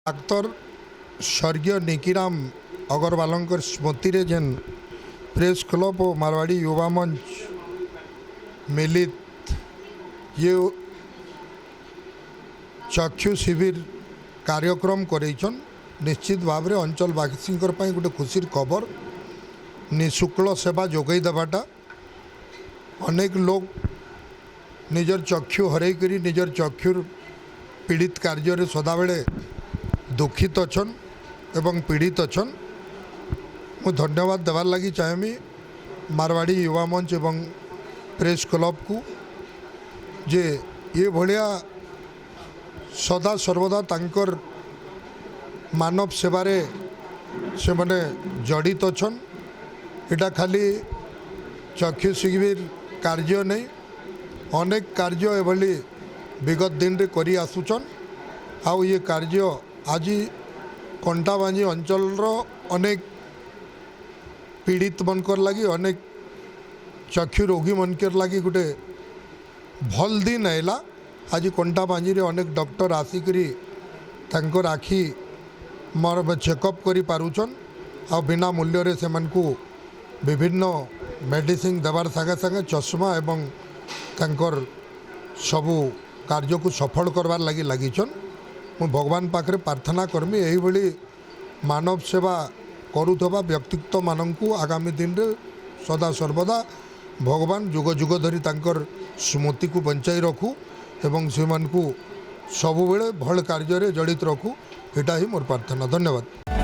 Doctor स्वर्गीय निकीराम अग्रवाल स्मृति रे जेन press club और मारवाड़ी युवा मंच मिलित ये चक्षु शिविर कार्यक्रम करैछन। निश्चित भाव में अंचलवासी गोटे खुशी खबर निःशुल्क सेवा जोगाई देवाटा अनेक लोग निजर चक्षु हरैकरी निजर चक्षुर पीड़ित कार्य सदाबले दुखित अच्छन एवं पीड़ित अच्छन। मु धन्यवाद देवार लगी चाहमी मारवाड़ी युवा मंच एवं प्रेस क्लब को जे ये भलिया सदा सर्वदा तांकर मानव सेवारे से माने जड़ित अच्छन। इटा खाली चक्षु शिविर कार्य नहीं अनेक कार्य एभली विगत दिन रे करी आसुचन। आउ ये कार्य आज कंटाबांजी अंचल अनेक पीड़ित मनकर लगी अनेक चक्षु रोगी मनकर लगी गोटे भल दिन आएला। आज कंटाबांजी रे अनेक डॉक्टर आसिकरी तांकर आखि मर चेकअप करी पारुचन। आ बिना मूल्य रे सेमानकु विभिन्न मेडिसिन देवार सागे सागे चश्मा एवं तांकर सबू कार्य को सफल करवार लगी लगिछन। मु भगवान पाखरे प्रार्थना करमी यही भली मानव सेवा करुथबा व्यक्तित्व माननकु आगामी दिन रे सदा सर्वदा भगवान जुग जुग धरी तांकर स्मृति को बंचाई रखू एवं सेमानकु सबुबेले भल कार्य रे जड़ित रखू। एटा ही मोर प्रार्थना। धन्यवाद।